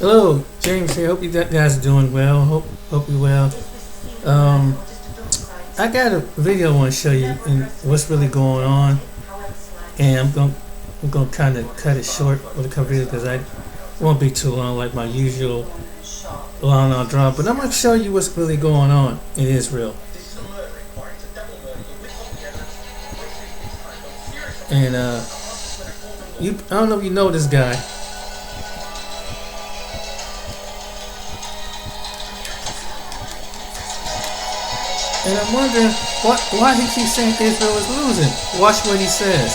Hello, James here. Hope you guys are doing well. Hope you're well. Um, I got a video I want to show you and what's really going on, and I'm gonna kind of cut it short with a couple videos because I won't be too long like my usual long on drama. But I'm gonna show you what's really going on in Israel. And I don't know if you know this guy. And I'm wondering why he keeps saying Israel is losing. Watch what he says.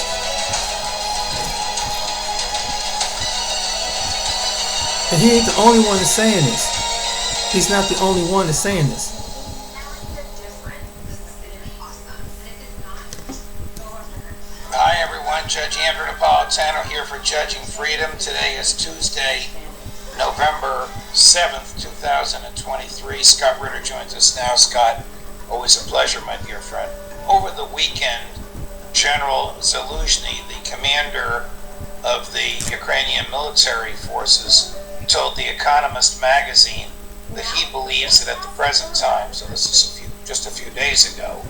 And he ain't the only one that's saying this. He's not the only one that's saying this. Hi everyone, Judge Andrew Napolitano here for Judging Freedom. Today is Tuesday, November 7th, 2023. Scott Ritter joins us now. Scott, always a pleasure, my dear friend. Over the weekend, General Zaluzhny, the commander of the Ukrainian military forces, told The Economist magazine that he believes that at the present time, so this is just a few days ago,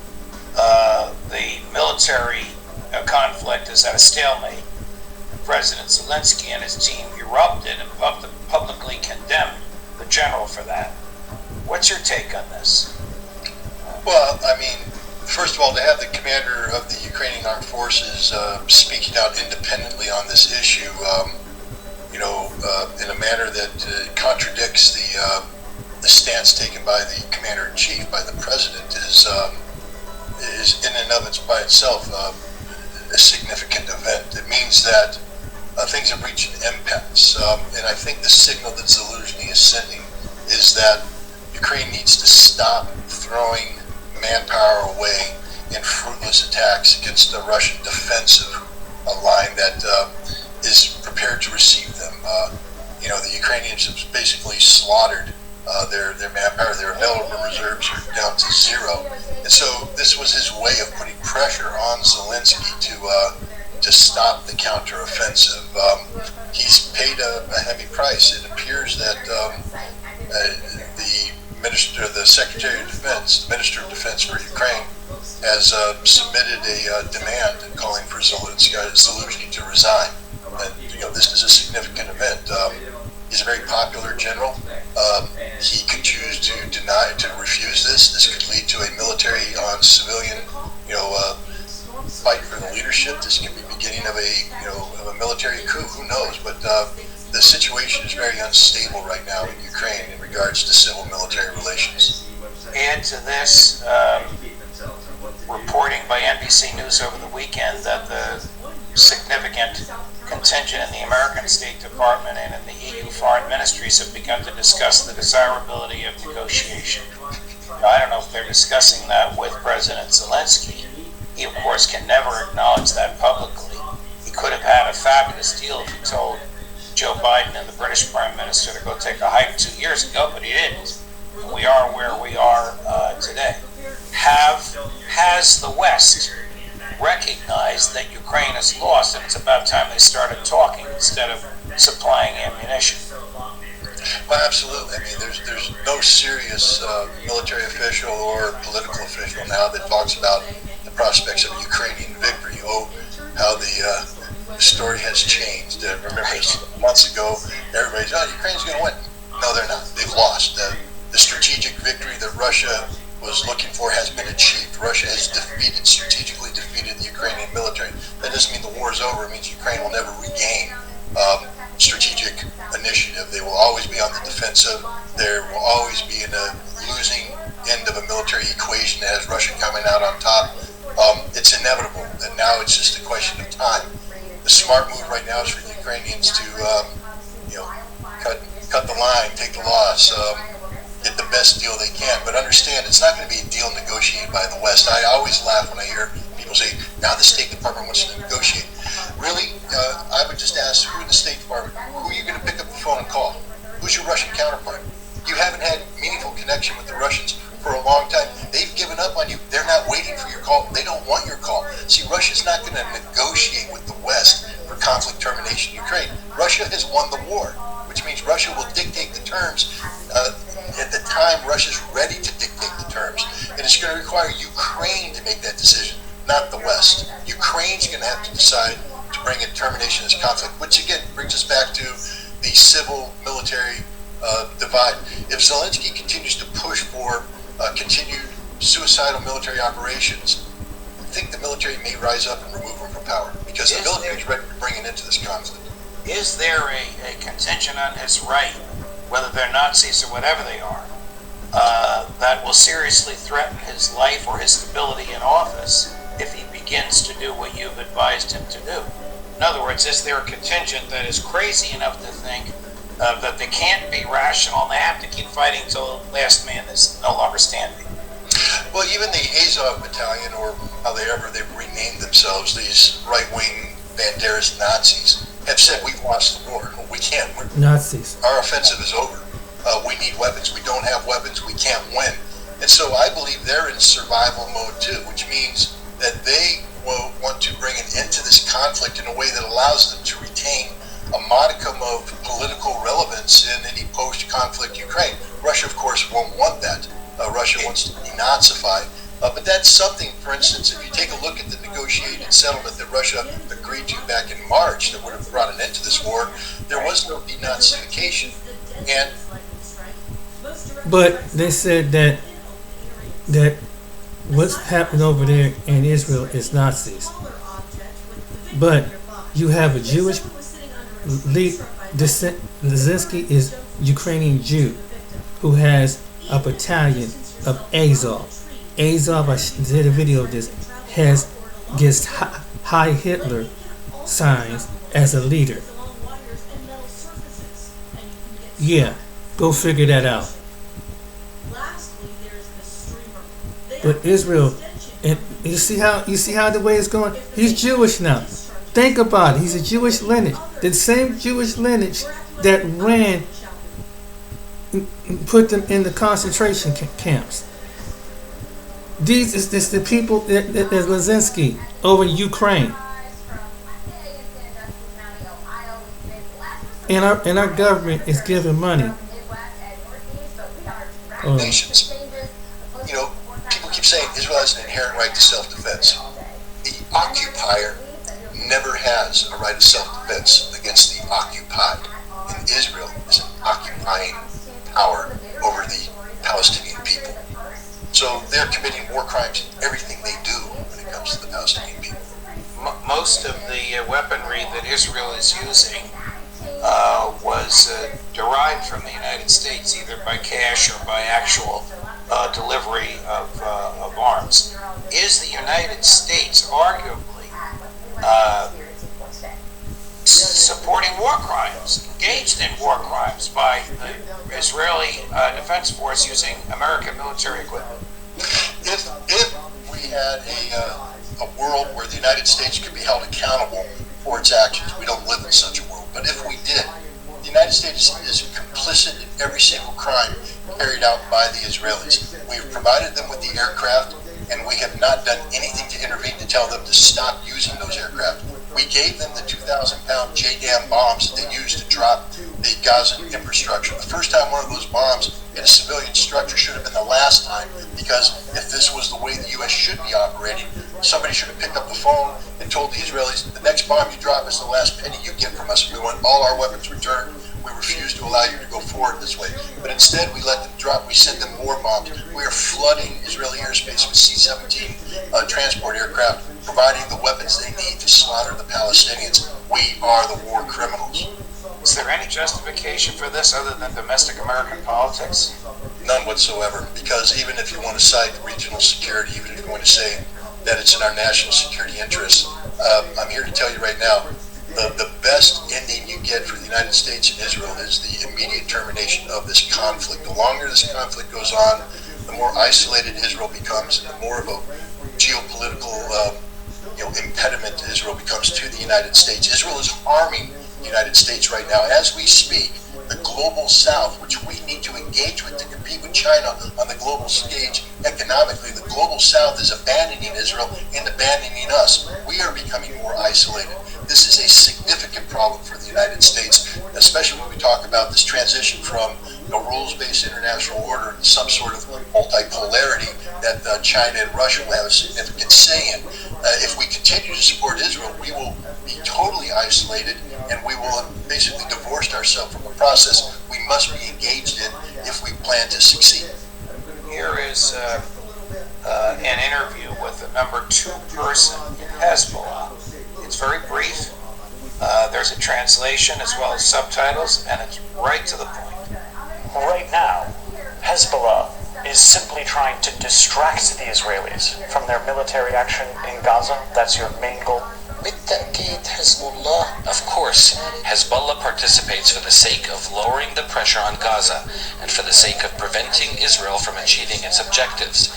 the military conflict is at a stalemate. President Zelensky and his team erupted and publicly condemned the general for that. What's your take on this? Well, I mean, first of all, to have the commander of the Ukrainian armed forces speaking out independently on this issue, in a manner that contradicts the stance taken by the commander-in-chief, by the president, is in and of by itself a significant event. It means that things have reached an impasse, and I think the signal that Zelensky is sending is that Ukraine needs to stop throwing manpower away in fruitless attacks against a Russian defensive line that is prepared to receive them. The Ukrainians have basically slaughtered their manpower. Their available reserves are down to zero, and so this was his way of putting pressure on Zelensky to stop the counteroffensive. He's paid a heavy price. It appears that the Secretary of Defense, the Minister of Defense for Ukraine, has submitted a demand calling for Zelensky to resign. And this is a significant event. He's a very popular general. He could choose to refuse this. This could lead to a military on civilian, fight for the leadership. This could be beginning of a military coup. Who knows? But the situation is very unstable right now in Ukraine in regards to civil-military relations. Add to this reporting by NBC News over the weekend that the significant contingent in the American State Department and in the EU foreign ministries have begun to discuss the desirability of negotiation. Now, I don't know if they're discussing that with President Zelensky. He, of course, can never acknowledge that publicly. He could have had a fabulous deal if he told Joe Biden and the British Prime Minister to go take a hike 2 years ago, but he didn't. And we are where we are today. Has the West recognized that Ukraine has lost, and it's about time they started talking instead of supplying ammunition? Well, absolutely. I mean, there's no serious military official or political official now that talks about the prospects of Ukrainian victory. Oh, how the story has changed. Remember, months ago, everybody's, Ukraine's going to win. No, they're not. They've lost. The strategic victory that Russia was looking for has been achieved. Russia has strategically defeated the Ukrainian military. That doesn't mean the war is over. It means Ukraine will never regain strategic initiative. They will always be on the defensive. There will always be in a losing end of a military equation that has Russia coming out on top. It's inevitable, and now it's just a question of time. The smart move right now is for the Ukrainians to, cut the line, take the loss, get the best deal they can. But understand, it's not going to be a deal negotiated by the West. I always laugh when I hear people say, now the State Department wants to negotiate. Really, I would just ask, who in the State Department, who are you going to pick up the phone and call? Who's your Russian counterpart? You haven't had meaningful connection with the Russians for a long time. They've given up on you. They're not waiting for your call. They don't want your call. See, Russia's not going to negotiate with the West for conflict termination in Ukraine. Russia has won the war, which means Russia will dictate the terms at the time Russia's ready to dictate the terms. And it's going to require Ukraine to make that decision, not the West. Ukraine's going to have to decide to bring a termination of this conflict, which again brings us back to the civil-military divide. If Zelensky continues to push for continued suicidal military operations, I think the military may rise up and remove him from power, because the military is ready to bring an end to this conflict. Is there a contingent on his right, whether they're Nazis or whatever they are, that will seriously threaten his life or his stability in office if he begins to do what you've advised him to do? In other words, is there a contingent that is crazy enough to think that they can't be rational and they have to keep fighting until the last man is no longer standing? Well, even the Azov Battalion, or however they've renamed themselves, these right-wing Banderist Nazis, have said we've lost the war. We can't. Nazis. Our offensive is over. We need weapons. We don't have weapons. We can't win. And so I believe they're in survival mode too, which means that they will want to bring an end to this conflict in a way that allows them to retain a modicum of political relevance in any post-conflict Ukraine. Russia, of course, won't want that. Russia wants to denazify. But that's something, for instance, if you take a look at the negotiated settlement that Russia agreed to back in March that would have brought an end to this war, there was no denazification. But they said that what's happening over there in Israel is Nazis. But you have a Jewish lead. Zelensky is Ukrainian Jew who has a battalion of Azov. Azov, I did a video of this, gets High Hitler signs as a leader. Yeah, go figure that out. But Israel, and you see how the way it's going. He's Jewish now. Think about it. He's a Jewish lineage. The same Jewish lineage that put them in the concentration camps. These is the people that Zelensky over in Ukraine. And our government is giving money. Nations. You know, people keep saying Israel has an inherent right to self-defense. The occupier never has a right of self-defense against the occupied. And Israel is an occupying power over the Palestinian people. So they're committing war crimes in everything they do when it comes to the Palestinian people. Most of the weaponry that Israel is using was derived from the United States, either by cash or by actual delivery of arms. Is the United States arguably supporting war crimes, engaged in war crimes by the Israeli Defense Force using American military equipment? If we had a world where the United States could be held accountable for its actions, we don't live in such a world, but if we did, the United States is complicit in every single crime carried out by the Israelis. We have provided them with the aircraft, and we have not done anything to intervene to tell them to stop using those aircraft. We gave them the 2,000-pound JDAM bombs that they used to drop the Gaza infrastructure. The first time one of those bombs hit a civilian structure should have been the last time, because if this was the way the U.S. should be operating, somebody should have picked up the phone and told the Israelis, the next bomb you drop is the last penny you get from us. We want all our weapons returned. We refuse to allow you to go forward this way. But instead, we let them drop. We send them more bombs. We are flooding Israeli airspace with C-17 transport aircraft, providing the weapons they need to slaughter the Palestinians. We are the war criminals. Is there any justification for this other than domestic American politics? None whatsoever, because even if you want to cite regional security, even if you want to say that it's in our national security interests, I'm here to tell you right now, the best ending you get for the United States and Israel is the immediate termination of this conflict. The longer this conflict goes on, the more isolated Israel becomes, and the more of a geopolitical impediment Israel becomes to the United States. Israel is harming the United States right now as we speak. The global South, which we need to engage with to compete with China on the global stage economically, the global South is abandoning Israel and abandoning us. We are becoming more isolated. This is a significant significant problem for the United States, especially when we talk about this transition from rules-based international order to some sort of multipolarity that China and Russia will have a significant say in. If we continue to support Israel, we will be totally isolated, and we will have basically divorced ourselves from a process we must be engaged in if we plan to succeed. Here is an interview with the number 2 person in Hezbollah. It's very brief. There's a translation as well as subtitles, and it's right to the point. Right now, Hezbollah is simply trying to distract the Israelis from their military action in Gaza. That's your main goal. Of course, Hezbollah participates for the sake of lowering the pressure on Gaza and for the sake of preventing Israel from achieving its objectives.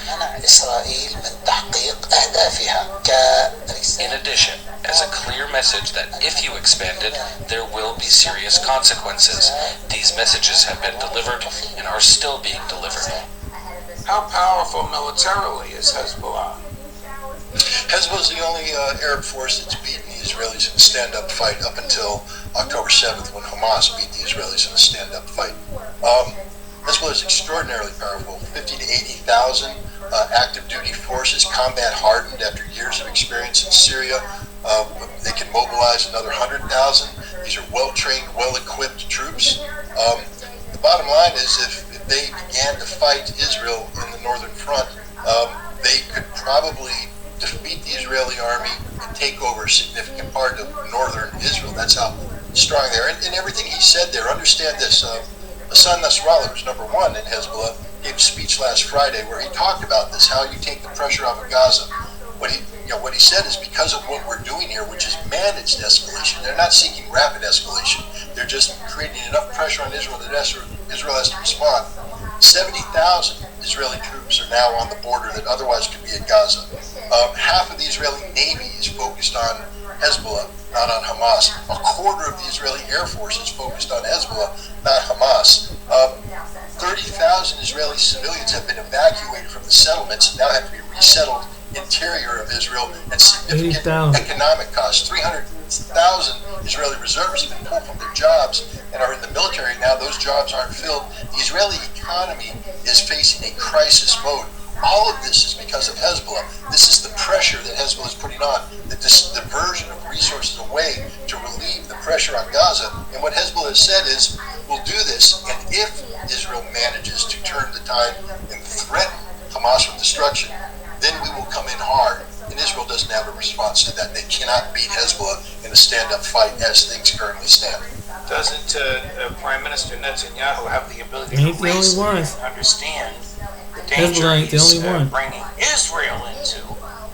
In addition, as a clear message that if you expand it, there will be serious consequences. These messages have been delivered and are still being delivered. How powerful militarily is Hezbollah? Hezbollah is the only Arab force that's beaten the Israelis in a stand-up fight up until October 7th, when Hamas beat the Israelis in a stand-up fight. Hezbollah is extraordinarily powerful, 50 to 80,000 active-duty forces, combat-hardened after years of experience in Syria. They can mobilize another 100,000. These are well-trained, well-equipped troops. The bottom line is if they began to fight Israel in the northern front, they could probably defeat the Israeli army and take over a significant part of northern Israel. That's how strong they are. And everything he said there, understand this, Hassan Nasrallah, who's number 1 in Hezbollah, gave a speech last Friday where he talked about this, how you take the pressure off of Gaza. What he said is because of what we're doing here, which is managed escalation. They're not seeking rapid escalation. They're just creating enough pressure on Israel that Israel has to respond. 70,000 Israeli troops are now on the border that otherwise could be at Gaza. Half of the Israeli Navy is focused on Hezbollah, not on Hamas. A quarter of the Israeli Air Force is focused on Hezbollah, not Hamas. 30,000 Israeli civilians have been evacuated from the settlements and now have to be resettled interior of Israel at significant economic costs. 300,000 Israeli reservists have been pulled from their jobs and are in the military now. Those jobs aren't filled. The Israeli economy is facing a crisis mode. All of this is because of Hezbollah. This is the pressure that Hezbollah is putting on, this diversion of resources away to relieve the pressure on Gaza. And what Hezbollah has said is, we'll do this, and if Israel manages to turn the tide and threaten Hamas with destruction, then we will come in hard. And Israel doesn't have a response to that. They cannot beat Hezbollah in a stand-up fight as things currently stand. Doesn't Prime Minister Netanyahu have the ability to reason and understand the danger he's bringing Israel into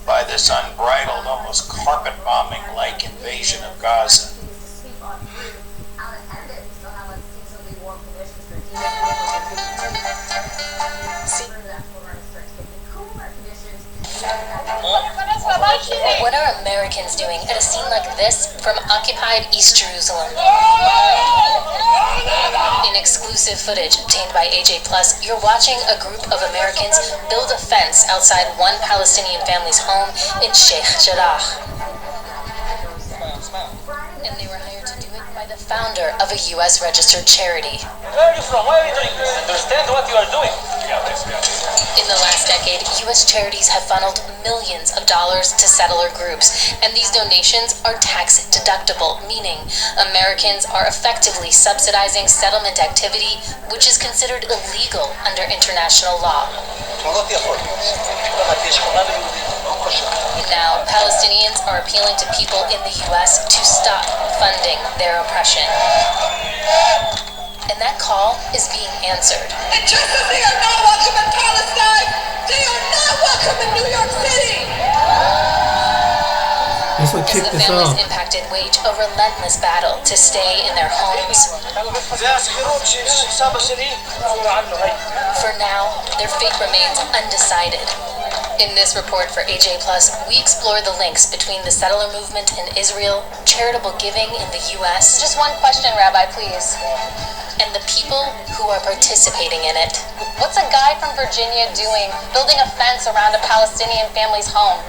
by this unbridled, almost carpet-bombing-like invasion of Gaza? What are Americans doing at a scene like this from occupied East Jerusalem? In exclusive footage obtained by AJ+, you're watching a group of Americans build a fence outside one Palestinian family's home in Sheikh Jarrah. And they were hired to do it by the founder of a U.S. registered charity. Where are you from? Why are you doing this? Understand what you are doing. In the last decade, U.S. charities have funneled millions of dollars to settler groups, and these donations are tax deductible, meaning Americans are effectively subsidizing settlement activity, which is considered illegal under international law. Now, Palestinians are appealing to people in the U.S. to stop funding their oppression. And that call is being answered. And just as they are not welcome in Palestine, they are not welcome in New York City! That's what kicked As the us families off. impacted wage a relentless battle to stay in their homes. For now, their fate remains undecided. In this report for AJ+, we explore the links between the settler movement in Israel, charitable giving in the U.S. Just one question, Rabbi, please. And the people who are participating in it. What's a guy from Virginia doing, building a fence around a Palestinian family's home?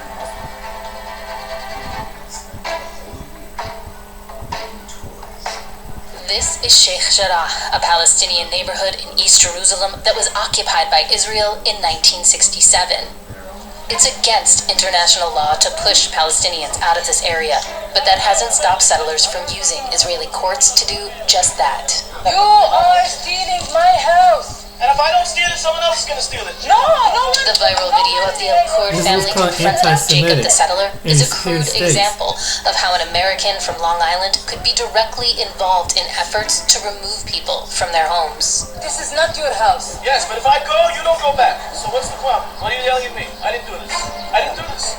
This is Sheikh Jarrah, a Palestinian neighborhood in East Jerusalem that was occupied by Israel in 1967. It's against international law to push Palestinians out of this area, but that hasn't stopped settlers from using Israeli courts to do just that. You are stealing my house. And if I don't steal it, someone else is going to steal it. No, no one. The viral video of the Al-Kurd family confronting Jacob the settler is a crude example of how an American from Long Island could be directly involved in efforts to remove people from their homes. This is not your house. Yes, but if I go, you don't go back. So what's the problem? What are you yelling at me? I didn't do this. I didn't do this.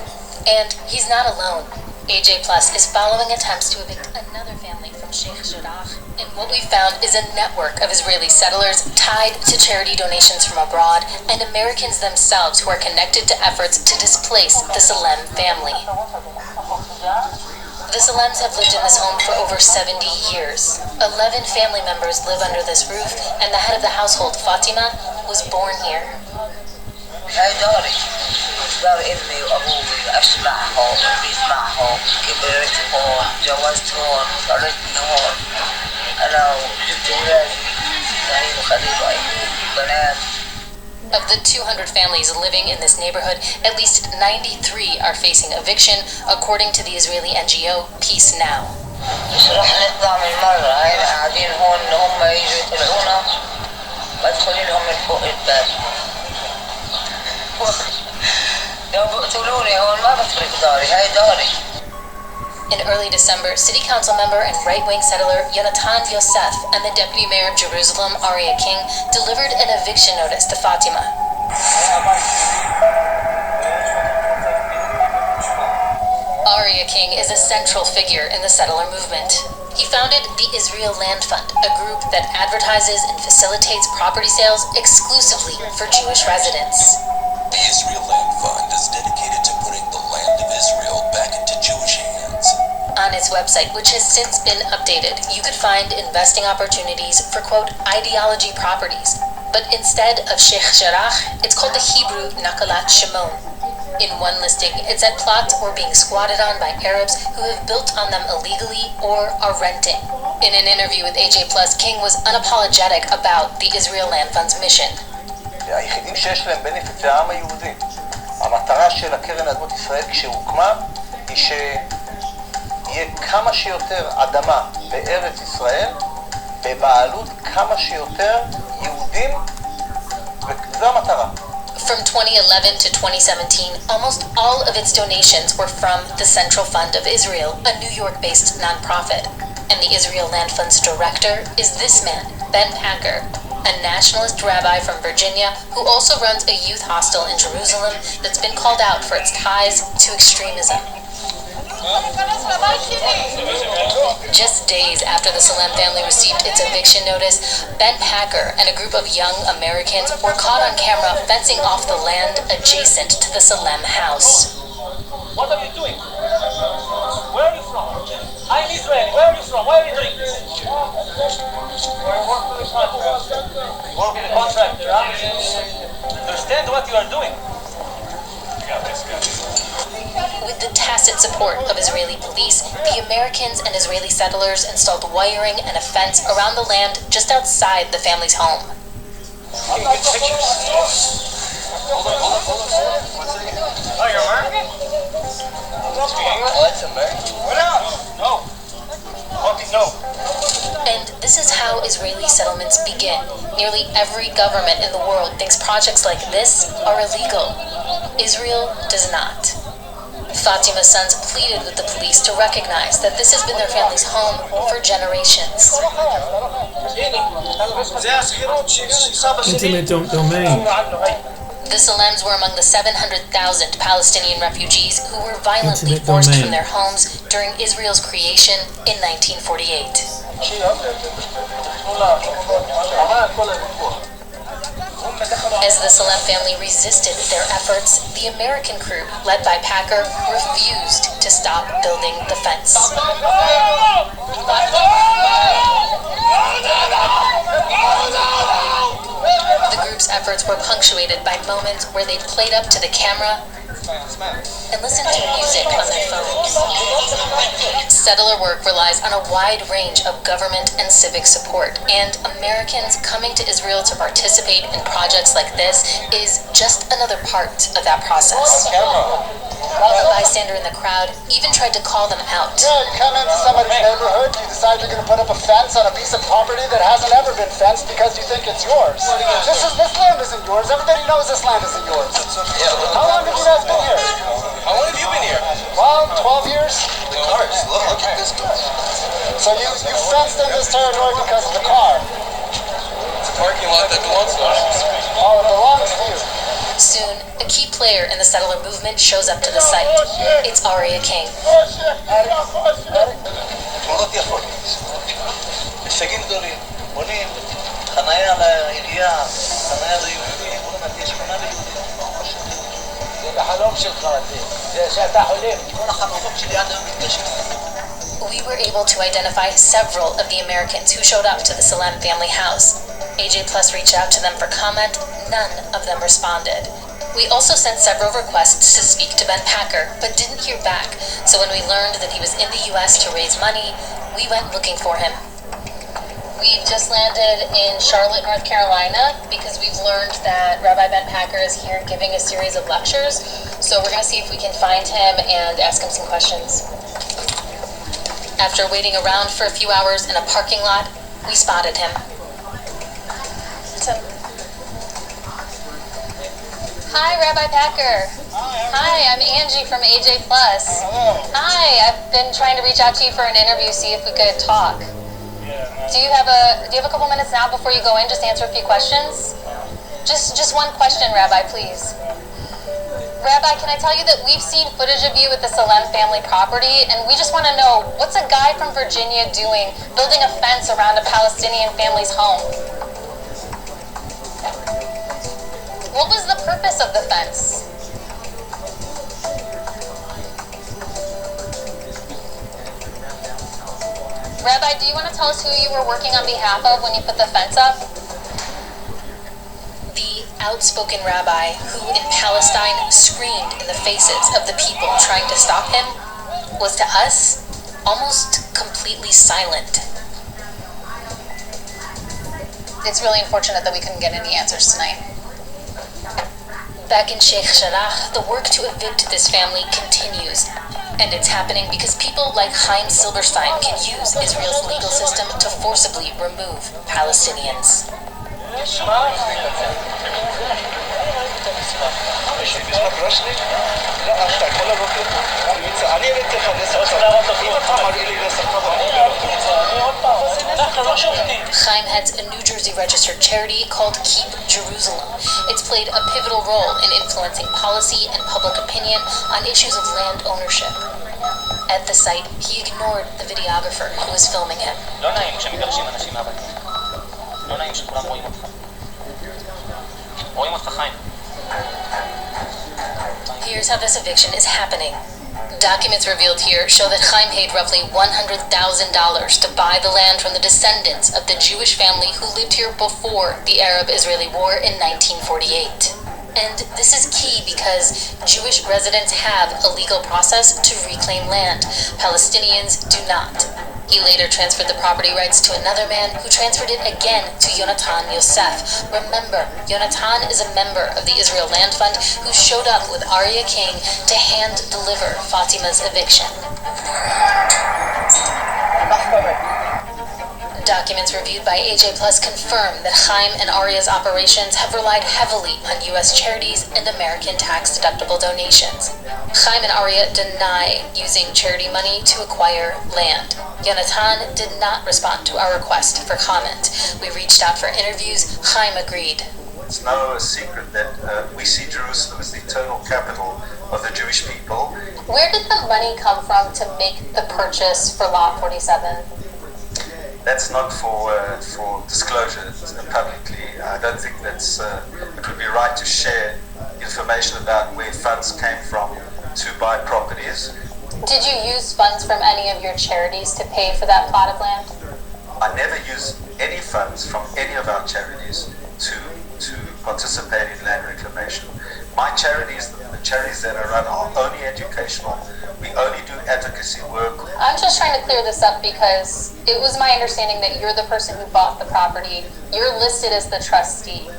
And he's not alone. AJ Plus is following attempts to evict another family from Sheikh Jarrah. And what we found is a network of Israeli settlers tied to charity donations from abroad and Americans themselves who are connected to efforts to displace the Salem family. The Salems have lived in this home for over 70 years. 11 family members live under this roof, and the head of the household, Fatima, was born here. دار امي وابوي عشت معهم ربيت معهم كبرت هون تجوزت هون تخرجت هون انا وجبت اولادي نعيم وخليل وايوب بنات. Of the 200 families living in this neighborhood, at least 93 are facing eviction, according to the Israeli NGO Peace Now. مش راح نطلع من مرة هاي قاعدين هون هم يجوا يطلعونا بدخلين لهم من فوق الباب. In early December, City Council member and right-wing settler Yonatan Yosef and the Deputy Mayor of Jerusalem, Aria King, delivered an eviction notice to Fatima. Aria King is a central figure in the settler movement. He founded the Israel Land Fund, a group that advertises and facilitates property sales exclusively for Jewish residents. The Israel Land Fund is dedicated to putting the land of Israel back into Jewish hands. On its website, which has since been updated, you could find investing opportunities for, quote, ideology properties. But instead of Sheikh Jarrah, it's called the Hebrew Nakalat Shimon. In one listing, it said plots were being squatted on by Arabs who have built on them illegally or are renting. In an interview with AJ Plus, King was unapologetic about the Israel Land Fund's mission. היחידים שיש להם בנפיט זה העם היהודי. המטרה של הקרן אדמות ישראל כשהוקמה היא שיהיה כמה שיותר אדמה בארץ ישראל בבעלות כמה שיותר יהודים, וזו המטרה. From 2011 to 2017, almost all of its donations were from the Central Fund of Israel, a New York-based nonprofit. And the Israel Land Fund's director is this man, Ben Packer, a nationalist rabbi from Virginia who also runs a youth hostel in Jerusalem that's been called out for its ties to extremism. Just days after the Salem family received its eviction notice, Ben Packer and a group of young Americans were caught on camera fencing off the land adjacent to the Salem house. What are you doing? Where are you from? I'm Israeli. Where are you from? Why are you doing this? We're working with the contractor. Work with the contractor, huh? Understand what you are doing. With the tacit support of Israeli police, the Americans and Israeli settlers installed wiring and a fence around the land just outside the family's home. Can you get pictures? Hold on. Oh, you're American? What's American? What else? No. Okay, no. And this is how Israeli settlements begin. Nearly every government in the world thinks projects like this are illegal. Israel does not. Fatima's sons pleaded with the police to recognize that this has been their family's home for generations. Intimate domain. The Salems were among the 700,000 Palestinian refugees who were violently forced from their homes during Israel's creation in 1948. As the Salem family resisted their efforts, the American crew, led by Packer, refused to stop building the fence. The group's efforts were punctuated by moments where they played up to the camera and listen to music on their phones. Settler work relies on a wide range of government and civic support, and Americans coming to Israel to participate in projects like this is just another part of that process. A bystander in the crowd even tried to call them out. Yeah, you come into somebody's neighborhood, you decide you're going to put up a fence on a piece of property that hasn't ever been fenced because you think it's yours. This land isn't yours. Everybody knows this land isn't yours. How long have you guys been here? How long have you been here? Well, 12 years. The cars. Look at this car. So you fenced in this territory because of the car. It's a parking lot that belongs to us. Oh, it belongs to you. Soon, a key player in the settler movement shows up to the site. It's Aria King. תמונות יפות. הישגים גדולים. בונים חניה לעירייה, חניה ליהודים. יש חניה ליהודים. זה החלום שלך, זה שאתה חולם. כל החלומות שלי עד היום מתגשמים. We were able to identify several of the Americans who showed up to the Salem family house. AJ Plus reached out to them for comment. None of them responded. We also sent several requests to speak to Ben Packer, but didn't hear back. So when we learned that he was in the U.S. to raise money, we went looking for him. We've just landed in Charlotte, North Carolina, because we've learned that Rabbi Ben Packer is here giving a series of lectures. So we're going to see if we can find him and ask him some questions. After waiting around for a few hours in a parking lot, we spotted him. Hi, Rabbi Packer. Hi, I'm Angie from AJ Plus. Hi, I've been trying to reach out to you for an interview, see if we could talk. Do you have a couple minutes now before you go in, just answer a few questions? Just one question, Rabbi, please. Rabbi, can I tell you that we've seen footage of you at the Salem family property, and we just want to know, what's a guy from Virginia doing building a fence around a Palestinian family's home? What was the purpose of the fence? Rabbi, do you want to tell us who you were working on behalf of when you put the fence up? The outspoken rabbi who in Palestine screamed in the faces of the people trying to stop him was to us almost completely silent. It's really unfortunate that we couldn't get any answers tonight. Back in Sheikh Jarrah, the work to evict this family continues. And it's happening because people like Chaim Silberstein can use Israel's legal system to forcibly remove Palestinians. Chaim heads a New Jersey registered charity called Keep Jerusalem. It's played a pivotal role in influencing policy and public opinion on issues of land ownership. At the site, he ignored the videographer who was filming him. לא נעים כשמגרשים אנשים מהבית. לא נעים שכולם רואים אותך. רואים אותך, חיים. Here's how this eviction is happening. Documents revealed here show that Chaim paid roughly $100,000 to buy the land from the descendants of the Jewish family who lived here before the Arab-Israeli War in 1948. And this is key because Jewish residents have a legal process to reclaim land. Palestinians do not. He later transferred the property rights to another man who transferred it again to Yonatan Yosef. Remember, Yonatan is a member of the Israel Land Fund who showed up with Aria King to hand-deliver Fatima's eviction. Documents reviewed by AJ Plus confirm that Chaim and Aria's operations have relied heavily on U.S. charities and American tax-deductible donations. Chaim and Aria deny using charity money to acquire land. Yonatan did not respond to our request for comment. We reached out for interviews. Chaim agreed. It's no secret that we see Jerusalem as the eternal capital of the Jewish people. Where did the money come from to make the purchase for Lot 47? That's not for disclosure publicly. I don't think that's it would be right to share information about where funds came from to buy properties. Did you use funds from any of your charities to pay for that plot of land? I never use any funds from any of our charities to participate in land reclamation. My charities, the charities that I run, are only educational. We only do advocacy work. I'm just trying to clear this up because it was my understanding that you're the person who bought the property. You're listed as the trustee.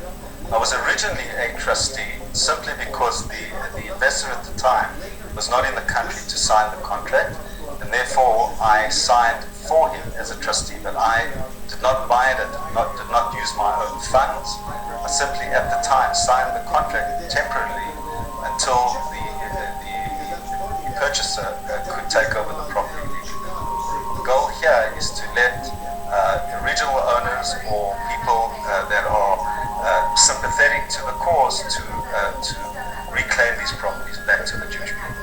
I was originally a trustee simply because the investor at the time was not in the country to sign the contract, and therefore I signed for him as a trustee, but I did not buy it, did not use my own funds. I simply at the time signed the contract temporarily until the purchaser could take over the property. The goal here is to let original owners or people that are sympathetic to the cause to reclaim these properties back to the Jewish people.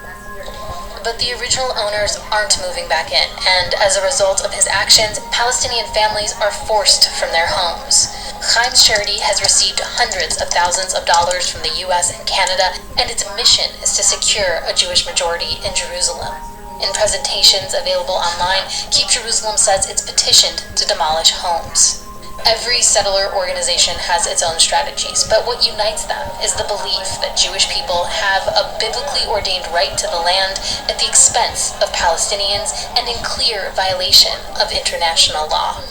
But the original owners aren't moving back in, and as a result of his actions, Palestinian families are forced from their homes. Chaim's charity has received hundreds of thousands of dollars from the US and Canada, and its mission is to secure a Jewish majority in Jerusalem. In presentations available online, Keep Jerusalem says it's petitioned to demolish homes. Every settler organization has its own strategies, but what unites them is the belief that Jewish people have a biblically ordained right to the land at the expense of Palestinians and in clear violation of international law.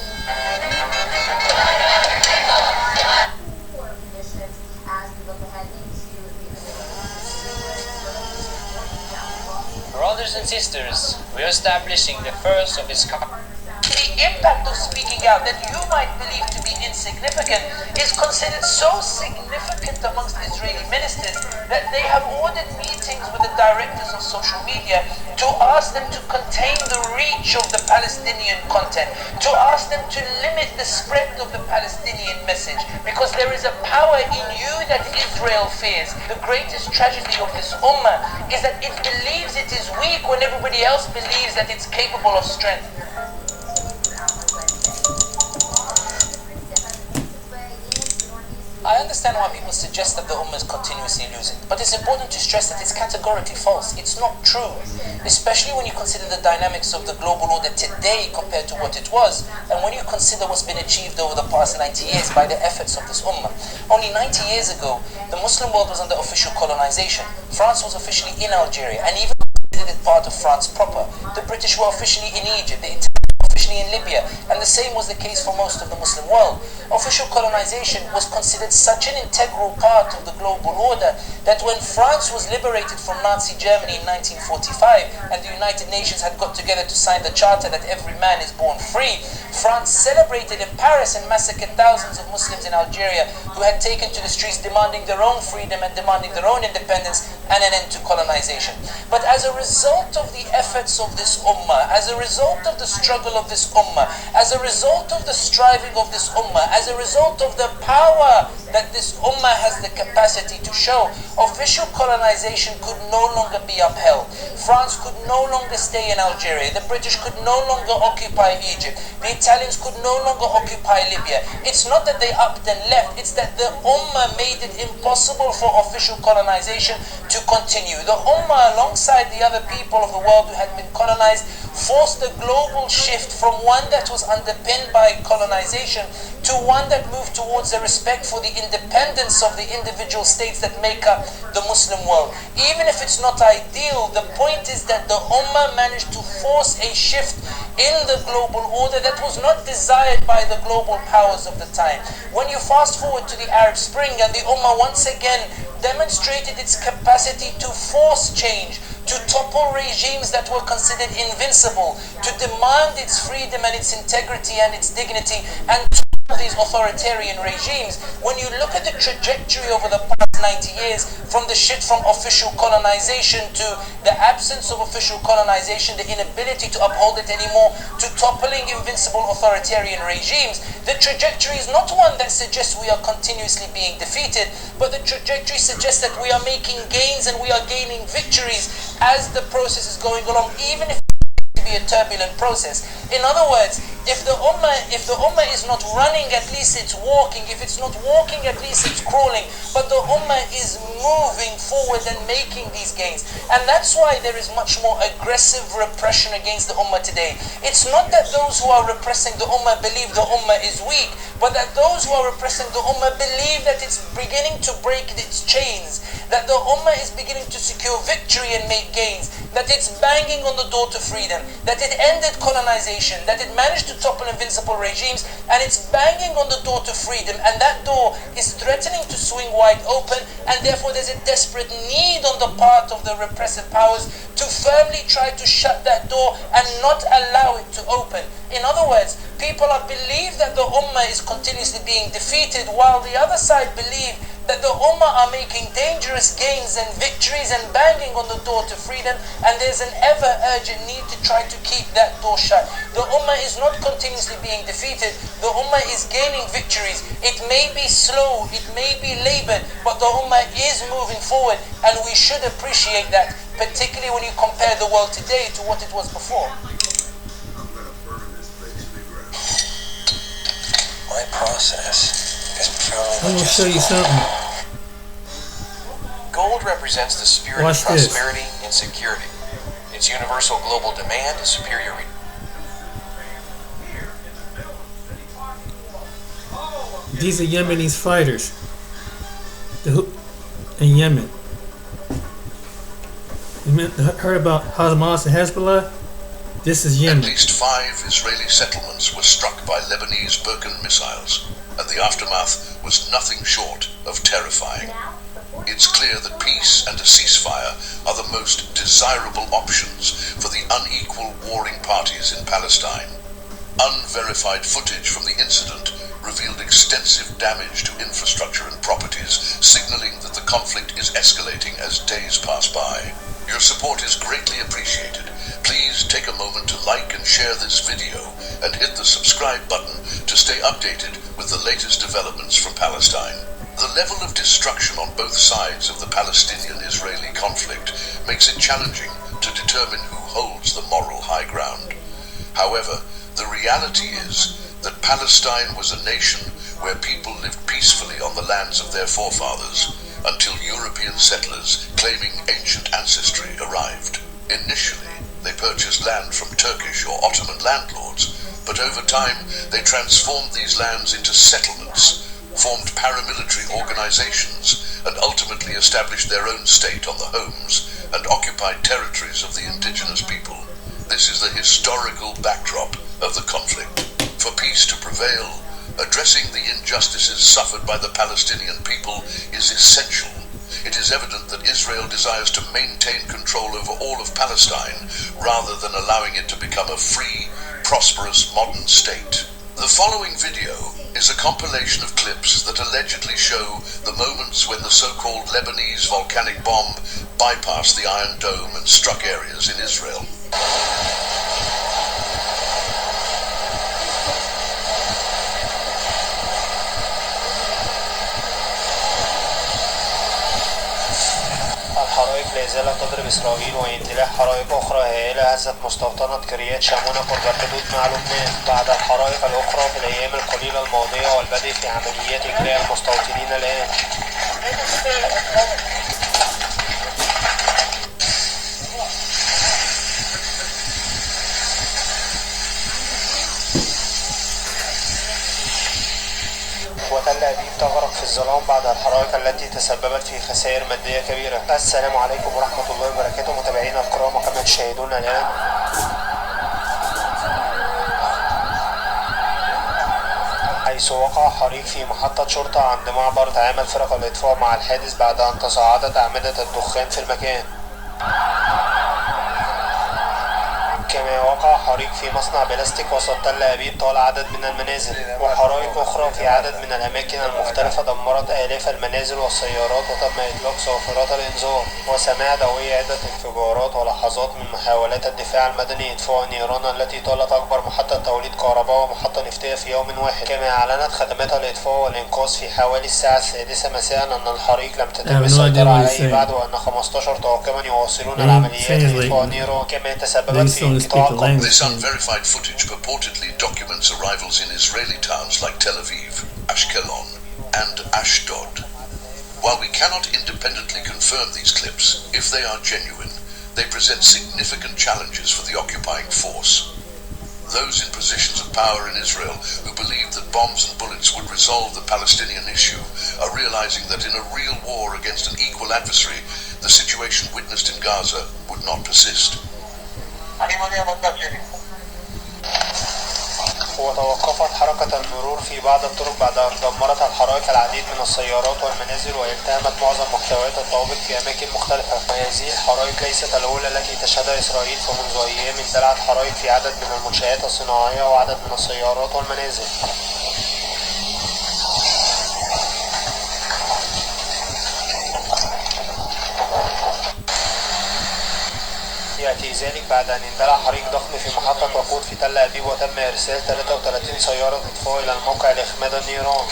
Brothers and sisters, we are establishing the first of its kind. The impact of speaking out that you might believe to be insignificant is considered so significant amongst Israeli ministers that they have ordered meetings with the directors of social media to ask them to contain the reach of the Palestinian content, to ask them to limit the spread of the Palestinian message, because there is a power in you that Israel fears. The greatest tragedy of this ummah is that it believes it is weak when everybody else believes that it's capable of strength. I understand why people suggest that the Ummah is continuously losing, but it's important to stress that it's categorically false. It's not true, especially when you consider the dynamics of the global order today compared to what it was, and when you consider what's been achieved over the past 90 years by the efforts of this Ummah. Only 90 years ago, the Muslim world was under official colonization. France was officially in Algeria, and even considered it part of France proper. The British were officially in Egypt, the Italians officially in Libya, and the same was the case for most of the Muslim world. Official colonization was considered such an integral part of the global order that when France was liberated from Nazi Germany in 1945 and the United Nations had got together to sign the charter that every man is born free, France celebrated in Paris and massacred thousands of Muslims in Algeria who had taken to the streets demanding their own freedom and demanding their own independence and an end to colonization. But as a result of the efforts of this ummah, as a result of the struggle of this ummah, as a result of the striving of this ummah, as a result of the power that this ummah has the capacity to show, official colonization could no longer be upheld. France could no longer stay in Algeria. The British could no longer occupy Egypt. The Italians could no longer occupy Libya. It's not that they upped and left, it's that the ummah made it impossible for official colonization to continue. The ummah, alongside the other people of the world who had been colonized, forced a global shift from one that was underpinned by colonization to one that moved towards a respect for the independence of the individual states that make up the Muslim world. Even if it's not ideal, the point is that the ummah managed to force a shift in the global order that was not desired by the global powers of the time. When you fast forward to the Arab Spring, and the ummah once again demonstrated its capacity to force change, to topple regimes that were considered invincible, to demand its freedom and its integrity and its dignity, and to these authoritarian regimes. When you look at the trajectory over the past 90 years, from the shift from official colonization to the absence of official colonization, the inability to uphold it anymore, to toppling invincible authoritarian regimes, the trajectory is not one that suggests we are continuously being defeated, but the trajectory suggests that we are making gains and we are gaining victories as the process is going along, even if to be a turbulent process. In other words, if the ummah is not running, at least it's walking. If it's not walking, at least it's crawling. But the ummah is moving forward and making these gains. And that's why there is much more aggressive repression against the ummah today. It's not that those who are repressing the ummah believe the ummah is weak, but that those who are repressing the ummah believe that it's beginning to break its chains, that the ummah is beginning to secure victory and make gains, that it's banging on the door to freedom, that it ended colonization, that it managed to topple invincible regimes, and it's banging on the door to freedom, and that door is threatening to swing wide open, and therefore there's a desperate need on the part of the repressive powers to firmly try to shut that door and not allow it to open. In other words, people believe that the ummah is continuously being defeated, while the other side believe that the ummah are making dangerous gains and victories and banging on the door to freedom, and there's an ever urgent need to try to keep that door shut. The ummah is not continuously being defeated, the ummah is gaining victories. It may be slow, it may be labored, but the ummah is moving forward, and we should appreciate that, particularly when you compare the world today to what it was before. My process is purely I'm gonna show you something. Gold represents the spirit Watch of prosperity and security. Its universal global demand is superior. These are Yemenis fighters in Yemen. You heard about Hamas and Hezbollah? This is Yemen. At least 5 Israeli settlements were struck by Lebanese Birken missiles, and the aftermath was nothing short of terrifying. It's clear that peace and a ceasefire are the most desirable options for the unequal warring parties in Palestine. Unverified footage from the incident revealed extensive damage to infrastructure and properties, signaling that the conflict is escalating as days pass by. Your support is greatly appreciated. Please take a moment to like and share this video and hit the subscribe button to stay updated with the latest developments from Palestine. The level of destruction on both sides of the Palestinian-Israeli conflict makes it challenging to determine who holds the moral high ground. However, the reality is that Palestine was a nation where people lived peacefully on the lands of their forefathers until European settlers claiming ancient ancestry arrived. Initially, they purchased land from Turkish or Ottoman landlords, but over time they transformed these lands into settlements, formed paramilitary organizations, and ultimately established their own state on the homes and occupied territories of the indigenous people. This is the historical backdrop of the conflict. For peace to prevail, addressing the injustices suffered by the Palestinian people is essential. It is evident that Israel desires to maintain control over all of Palestine rather than allowing it to become a free, prosperous modern state. The following video is a compilation of clips that allegedly show the moments when the so-called Lebanese volcanic bomb bypassed the Iron Dome and struck areas in Israel. الحرائق لا زالت تضرب إسرائيل واندلاع حرائق أخرى هائلة هزت مستوطنة كريات شمونة قرب الحدود مع لبنان بعد الحرائق الأخرى في الأيام القليلة الماضية والبدء في عمليات إجلاء المستوطنين الآن. وتل أبيب تغرق في الظلام بعد الحرائق التي تسببت في خسائر مادية كبيرة. السلام عليكم ورحمة الله وبركاته متابعينا الكرام، وكما تشاهدون الآن حيث وقع حريق في محطة شرطة عند معبر تعامل فرق الإطفاء مع الحادث بعد أن تصاعدت أعمدة الدخان في المكان. كما وقع حريق في مصنع بلاستيك وسط تل أبيب طال عدد من المنازل، وحرائق أخرى في عدد من الأماكن المختلفة دمرت آلاف المنازل والسيارات، وتم إطلاق صافرات الإنذار وسماع دوية عدة انفجارات ولحظات من محاولات الدفاع المدني إطفاء النيران التي طالت أكبر محطة توليد كهرباء ومحطة نفطية في يوم واحد. كما أعلنت خدمات الإطفاء والإنقاذ في حوالي الساعة 6 مساء أن الحريق لم تتم السيطرة عليه بعد، وأن 15 طاقما يواصلون العمليات لإطفاء النيران. كما تسببت في speak the language. This unverified footage purportedly documents arrivals in Israeli towns like Tel Aviv, Ashkelon, and Ashdod. While we cannot independently confirm these clips, if they are genuine, they present significant challenges for the occupying force. Those in positions of power in Israel who believed that bombs and bullets would resolve the Palestinian issue are realizing that in a real war against an equal adversary, the situation witnessed in Gaza would not persist. وتوقفت حركة المرور في بعض الطرق بعد أن دمرت الحرائق العديد من السيارات والمنازل والتهمت معظم محتويات الطوابق في أماكن مختلفة. وهذه الحرائق ليست الأولى التي تشهدها إسرائيل، فمنذ أيام اندلعت حرائق في عدد من المنشآت الصناعية وعدد من السيارات والمنازل. يأتي ذلك بعد أن اندلع حريق ضخم في محطة وقود في تل أبيب، وتم إرسال 33 سيارة إطفاء إلى الموقع لإخماد النيران.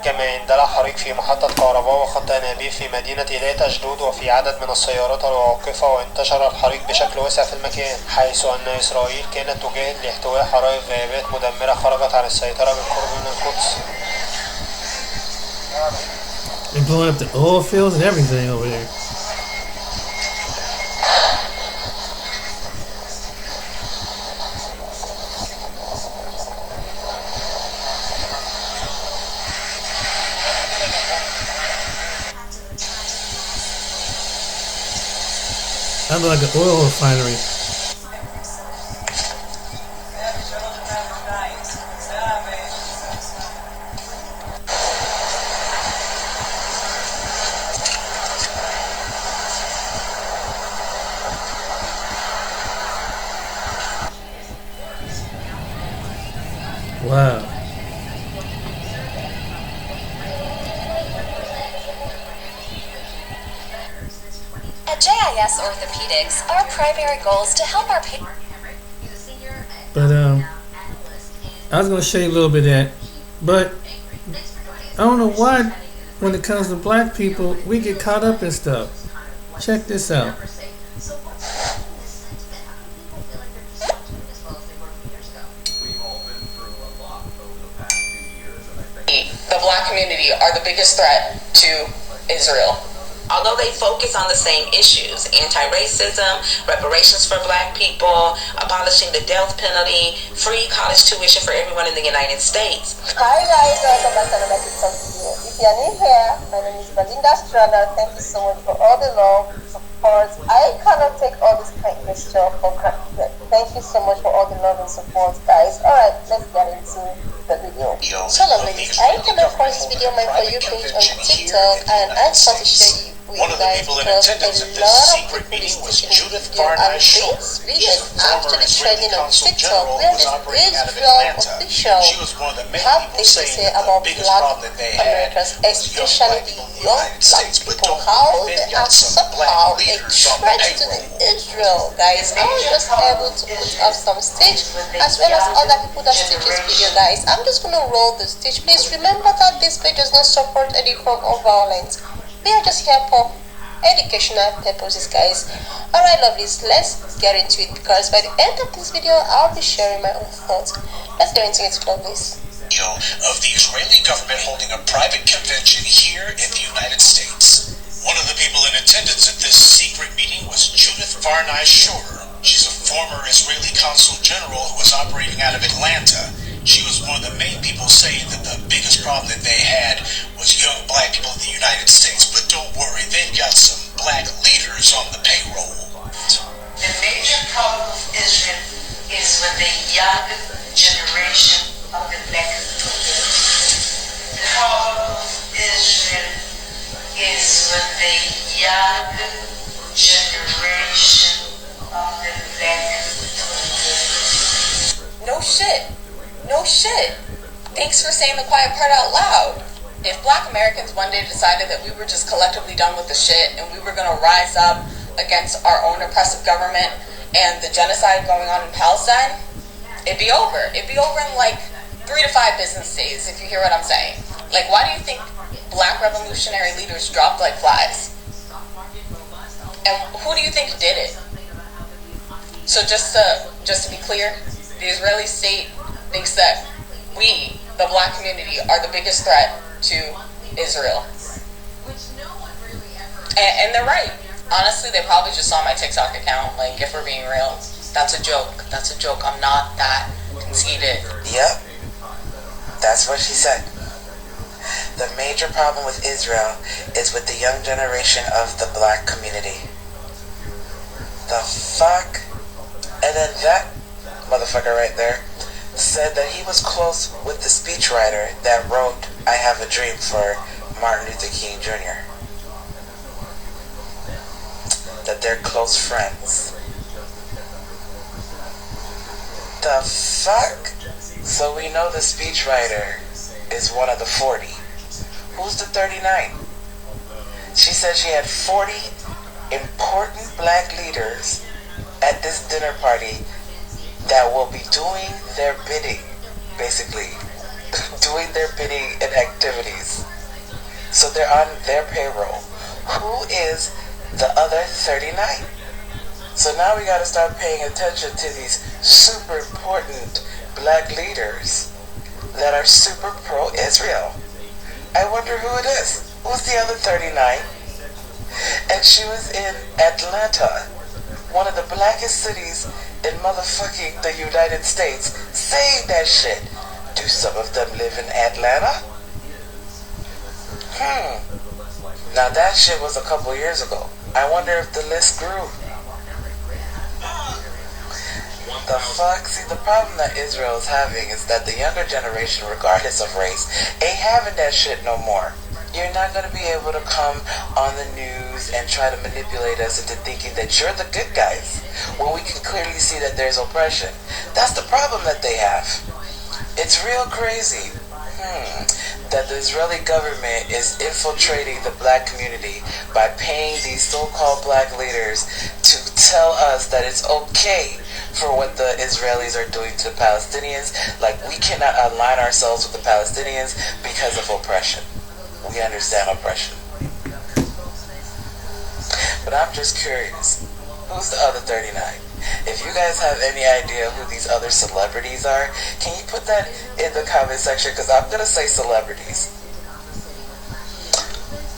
كما اندلع حريق في محطة كهرباء وخط أنابيب في مدينة إيلات أشدود وفي عدد من السيارات الواقفة، وانتشر الحريق بشكل واسع في المكان، حيث أن إسرائيل كانت تجاهد لاحتواء حرائق غابات مدمرة خرجت عن السيطرة بالقرب من القدس. They're blowing up the oil fields and everything over there. Sounds like an oil refinery. Wow. At JIS Orthopedics, our primary goal is to help our patients. But I was gonna show you a little bit of that, but I don't know why when it comes to black people we get caught up in stuff. Check this out. The black community are the biggest threat to Israel. Although they focus on the same issues, anti-racism, reparations for black people, abolishing the death penalty, free college tuition for everyone in the United States. Hi guys, welcome back to another TikTok video. If you're new here, my name is Belinda Strana. Thank you so much for all the love, support. I cannot take all this kindness for granted. Thank you so much for all the love and support, guys. Alright, let's get into the video. So lovely, I came across this video on my For You page on TikTok, and I just want to share you with you guys because a lot of people is teaching this video, and this video is actually trending on TikTok where this Israel official have this to say about black Americans, especially the young black people, how they are somehow a threat to the Israel, guys. I was just able to put up some stitch as well as other people that stitch this video, guys. I'm just gonna roll the stitch. Please remember that this page does not support any form of violence. We are just here for educational purposes, guys. Alright, lovelies, let's get into it because by the end of this video I'll be sharing my own thoughts. Let's get into it, lovelies. Of the Israeli government holding a private convention here in the United States. One of the people in attendance at this secret meeting was Judith Varnai Shore. She's a former Israeli consul general who was operating out of Atlanta. She was one of the main people saying that the biggest problem that they had was young black people in the United States. But don't worry, they've got some black leaders on the payroll. The major problem of Israel is with the young generation of the black people. The problem of Israel is with the young generation of the black people. No shit. No shit. Thanks for saying the quiet part out loud. If black Americans one day decided that we were just collectively done with the shit and we were gonna rise up against our own oppressive government and the genocide going on in Palestine, it'd be over. It'd be over in like 3 to 5 business days, if you hear what I'm saying. Like, why do you think black revolutionary leaders dropped like flies? And who do you think did it? So just to be clear, the Israeli state thinks that we, the black community, are the biggest threat to Israel. And they're right. Honestly, they probably just saw my TikTok account. Like, if we're being real, that's a joke. That's a joke. I'm not that conceited. Yep. That's what she said. The major problem with Israel is with the young generation of the black community. The fuck? And then that motherfucker right there said that he was close with the speechwriter that wrote I Have a Dream for Martin Luther King Jr. That they're close friends. The fuck? So we know the speechwriter is one of the 40. Who's the 39? She said she had 40 important black leaders at this dinner party that will be doing their bidding, basically. Doing their bidding and activities. So they're on their payroll. Who is the other 39? So now we gotta start paying attention to these super important black leaders that are super pro-Israel. I wonder who it is. Who's the other 39? And she was in Atlanta, one of the blackest cities in motherfucking the United States, saying that shit. Do some of them live in Atlanta? Now that shit was a couple years ago. I wonder if the list grew. The fuck? See, the problem that Israel is having is that the younger generation, regardless of race, ain't having that shit no more. You're not going to be able to come on the news and try to manipulate us into thinking that you're the good guys when we can clearly see that there's oppression. That's the problem that they have. It's real crazy that the Israeli government is infiltrating the black community by paying these so-called black leaders to tell us that it's okay for what the Israelis are doing to the Palestinians. Like, we cannot align ourselves with the Palestinians because of oppression. We understand oppression. But I'm just curious, who's the other 39? If you guys have any idea who these other celebrities are, can you put that in the comment section? Because I'm going to say celebrities.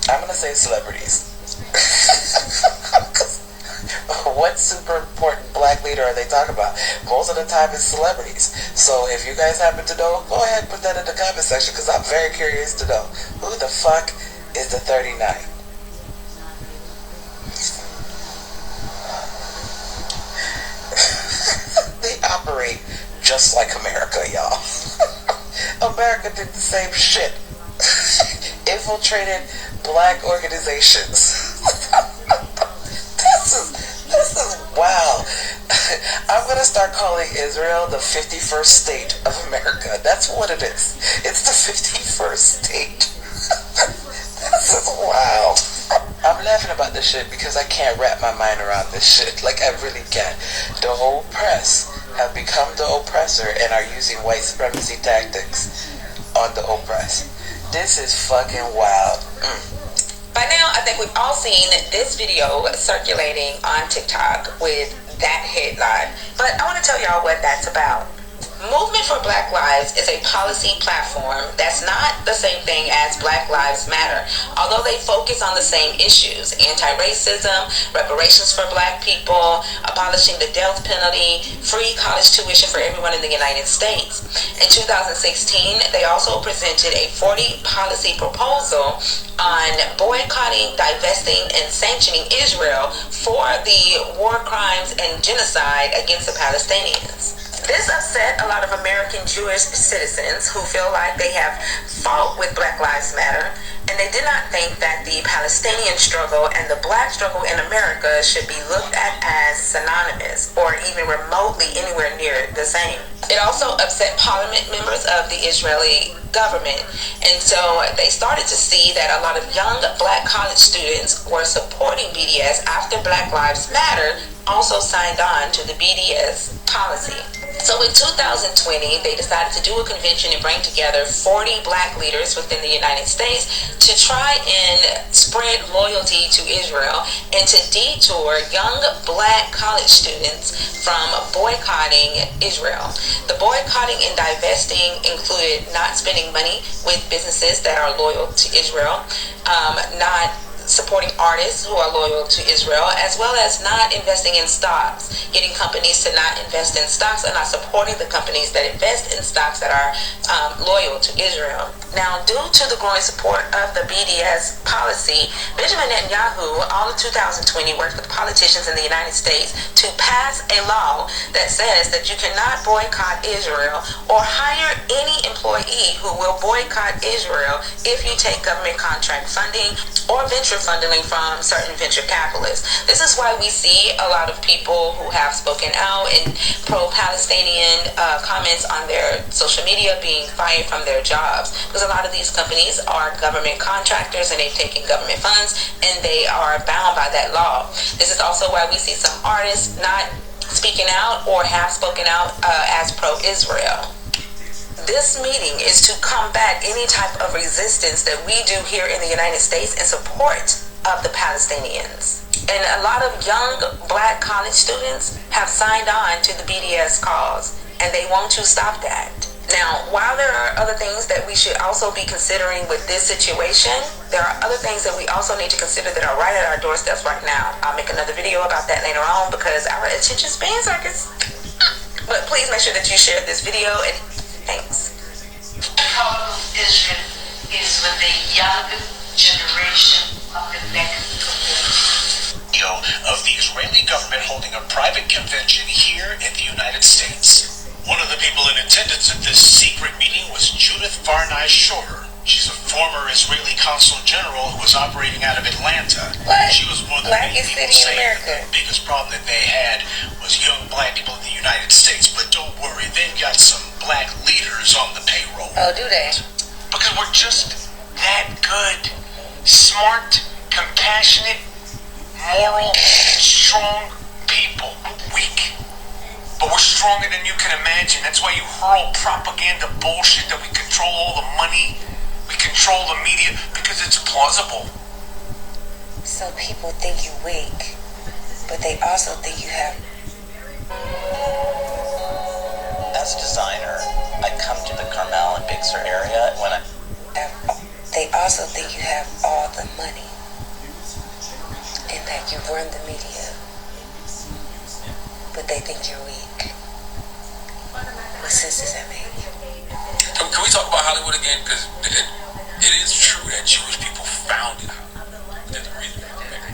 I'm going to say celebrities. What super important black leader are they talking about? Most of the time it's celebrities. So if you guys happen to know, go ahead and put that in the comment section, because I'm very curious to know who the fuck is the 39. They operate just like America, y'all. America did the same shit. Infiltrated black organizations. This is wow. I'm gonna start calling Israel the 51st state of America. That's what it is. It's the 51st state. This is wild. I'm laughing about this shit because I can't wrap my mind around this shit. Like, I really can't. The whole press have become the oppressor and are using white supremacy tactics on the oppressed. This is fucking wild. By now, I think we've all seen this video circulating on TikTok with that headline. But I want to tell y'all what that's about. Movement for Black Lives is a policy platform that's not the same thing as Black Lives Matter, although they focus on the same issues: anti-racism, reparations for black people, abolishing the death penalty, free college tuition for everyone in the United States. In 2016, they also presented a 40 policy proposal on boycotting, divesting, and sanctioning Israel for the war crimes and genocide against the Palestinians. This upset a lot of American Jewish citizens who feel like they have fought with Black Lives Matter, and they did not think that the Palestinian struggle and the Black struggle in America should be looked at as synonymous or even remotely anywhere near the same. It also upset parliament members of the Israeli government, and so they started to see that a lot of young Black college students were supporting BDS after Black Lives Matter also signed on to the BDS policy. So in 2020, they decided to do a convention and bring together 40 Black leaders within the United States to try and spread loyalty to Israel and to detour young Black college students from boycotting Israel. The boycotting and divesting included not spending money with businesses that are loyal to Israel, not supporting artists who are loyal to Israel, as well as not investing in stocks, getting companies to not invest in stocks and not supporting the companies that invest in stocks that are loyal to Israel. Now, due to the growing support of the BDS policy, Benjamin Netanyahu, all of 2020, worked with politicians in the United States to pass a law that says that you cannot boycott Israel or hire any employee who will boycott Israel if you take government contract funding or venture funding from certain venture capitalists. This is why we see a lot of people who have spoken out in pro-Palestinian comments on their social media being fired from their jobs, because a lot of these companies are government contractors and they've taken government funds and they are bound by that law. This is also why we see some artists not speaking out or have spoken out as pro-Israel. This meeting is to combat any type of resistance that we do here in the United States in support of the Palestinians. And a lot of young Black college students have signed on to the BDS cause, and they want to stop that. Now, while there are other things that we should also be considering with this situation, there are other things that we also need to consider that are right at our doorsteps right now. I'll make another video about that later on because our attention span suckers. But please make sure that you share this video, and thanks. The problem of Israel is with the young generation of the Black community. Of the Israeli government holding a private convention here in the United States. One of the people in attendance at this secret meeting was Judith Varney Shore. She's a former Israeli consul general who was operating out of Atlanta. What? She was one of the Blackest people city in saying America. that the biggest problem that they had was young Black people in the United States. But don't worry, they've got some Black leaders on the payroll. Oh, do they? Because we're just that good. Smart, compassionate, moral, strong people. Weak. But we're stronger than you can imagine. That's why you hurl propaganda bullshit that we control all the money, we control the media, because it's plausible. So people think you weak, but they also think you have. As a designer, I come to the Carmel and Big Sur area when They also think you have all the money, and that you run the media, but they think you're weak. What sense does that make? Can we talk about Hollywood again? Because it is true that Jewish people founded Hollywood. There's a reason for that.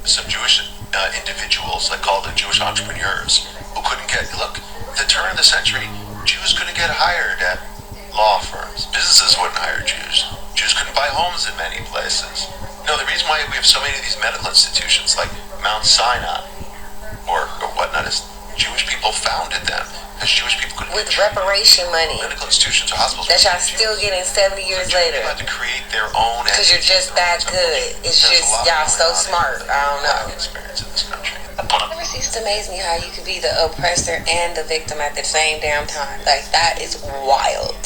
Some Jewish individuals, I call them Jewish entrepreneurs, who couldn't get, look, at the turn of the century, Jews couldn't get hired at law firms. Businesses wouldn't hire Jews. Jews couldn't buy homes in many places. The reason why we have so many of these medical institutions like Mount Sinai or whatnot is Jewish people founded them. Because Jewish people couldn't with reparation money medical institutions or hospitals that y'all still getting 70 years later. They had to create their own. Because you're just that good. It's just y'all so smart. I don't know. Experience in this country. It used to amaze me how you could be the oppressor and the victim at the same damn time. Like, that is wild.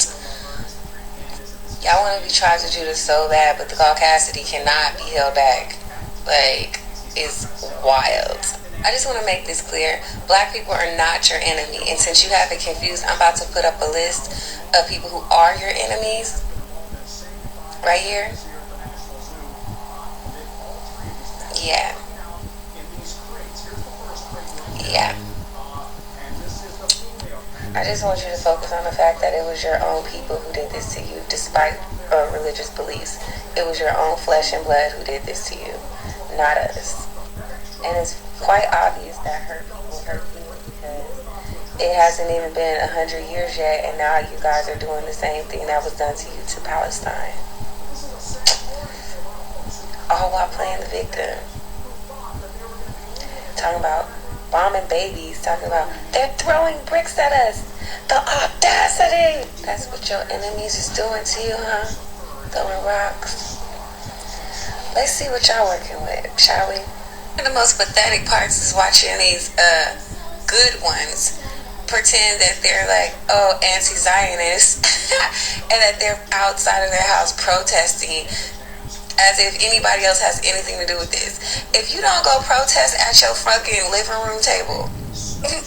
Y'all want to be tribes of Judah so bad, but the caucasity cannot be held back. Like, it's wild. I just want to make this clear. Black people are not your enemy. And since you have it confused, I'm about to put up a list of people who are your enemies. Right here. Yeah. Yeah. I just want you to focus on the fact that it was your own people who did this to you, despite religious beliefs. It was your own flesh and blood who did this to you, not us. And it's quite obvious that hurt people because it hasn't even been 100 years yet, and now you guys are doing the same thing that was done to you to Palestine. All while playing the victim. Talking about bombing babies, talking about they're throwing bricks at us. The audacity! That's what your enemies is doing to you, huh? Throwing rocks. Let's see what y'all working with, shall we? One of the most pathetic parts is watching these good ones pretend that they're like, oh, anti-Zionists, and that they're outside of their house protesting as if anybody else has anything to do with this. If you don't go protest at your fucking living room table,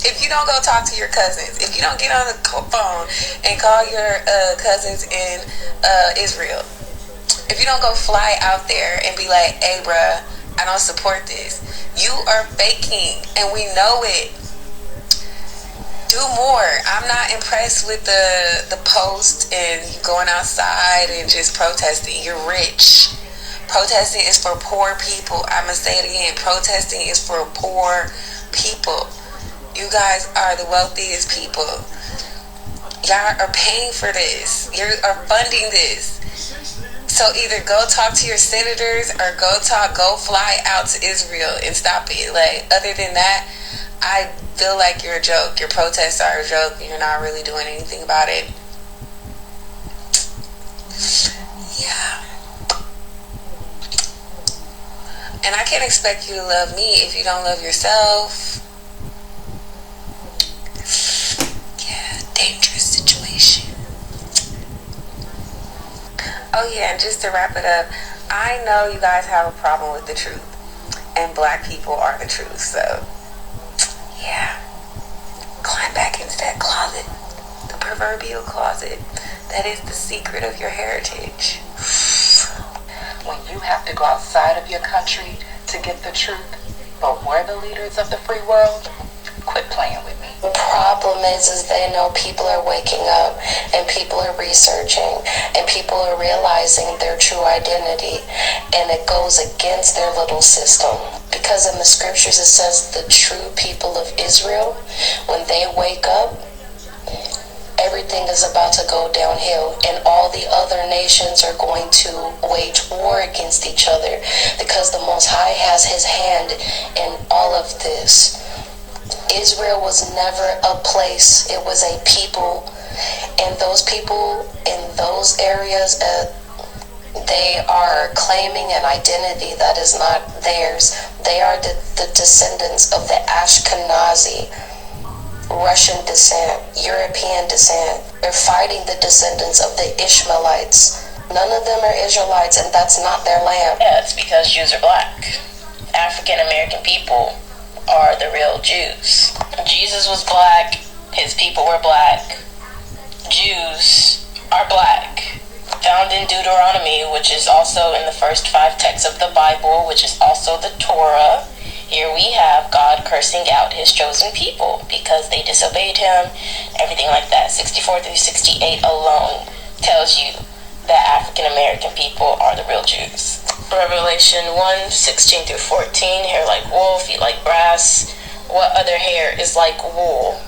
if you don't go talk to your cousins, if you don't get on the phone and call your cousins in Israel, if you don't go fly out there and be like, hey bruh, I don't support this, you are faking and we know it. Do more. I'm not impressed with the post and going outside and just protesting. You're rich. Protesting is for poor people. I'm going to say it again. Protesting is for poor people. You guys are the wealthiest people. Y'all are paying for this. You are funding this. So either go talk to your senators or go fly out to Israel and stop it. Like, other than that, I feel like you're a joke. Your protests are a joke. You're not really doing anything about it. Yeah. And I can't expect you to love me if you don't love yourself. Yeah, dangerous situation. Oh yeah, and just to wrap it up, I know you guys have a problem with the truth. And black people are the truth, so yeah. Climb back into that closet. The proverbial closet. That is the secret of your heritage. When you have to go outside of your country to get the truth, but we're the leaders of the free world, quit playing with me. The problem is they know people are waking up and people are researching and people are realizing their true identity, and it goes against their little system. Because in the scriptures it says the true people of Israel, when they wake up, everything is about to go downhill and all the other nations are going to wage war against each other because the Most High has his hand in all of this. Israel was never a place, it was a people, and those people in those areas, they are claiming an identity that is not theirs. They are the descendants of the Ashkenazi, Russian descent, European descent. They're fighting the descendants of the Ishmaelites. None of them are Israelites, and that's not their land. Yeah, it's because Jews are black. African American people are the real Jews. Jesus was black, his people were black. Jews are black. Found in Deuteronomy, which is also in the first 5 texts of the Bible, which is also the Torah. Here we have God cursing out his chosen people because they disobeyed him, everything like that. 64 through 68 alone tells you that African American people are the real Jews. Revelation 1, 16 through 14, hair like wool, feet like brass. What other hair is like wool?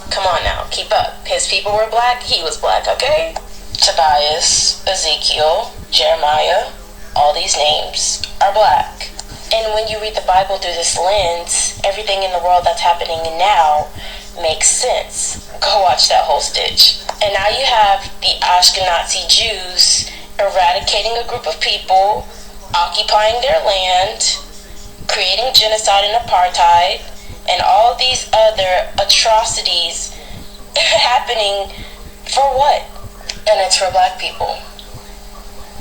Come on now, keep up. His people were black, he was black, okay? Tobias, Ezekiel, Jeremiah, all these names are black. And when you read the Bible through this lens, everything in the world that's happening now makes sense. Go watch that whole stitch. And now you have the Ashkenazi Jews eradicating a group of people, occupying their land, creating genocide and apartheid, and all these other atrocities happening for what? And it's for black people.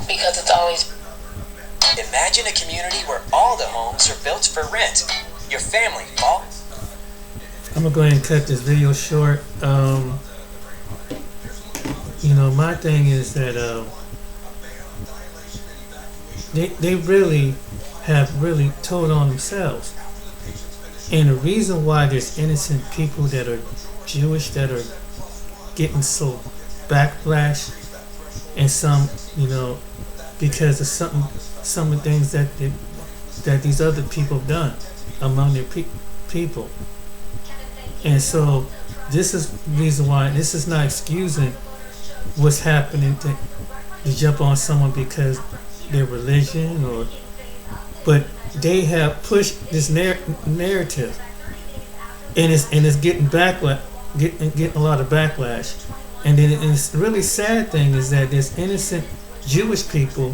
Because it's always... Imagine a community where all the homes are built for rent. Your family, Paul. I'm gonna go ahead and cut this video short. You know, my thing is that they really have told on themselves. And the reason why there's innocent people that are Jewish that are getting so backlash, and some, you know, because of some of the things that these other people have done among their people. And so this is the reason why this is not excusing what's happening to jump on someone because their religion or, but they have pushed this narrative, and it's getting backlash, getting a lot of backlash. And then it's really sad thing is that there's innocent Jewish people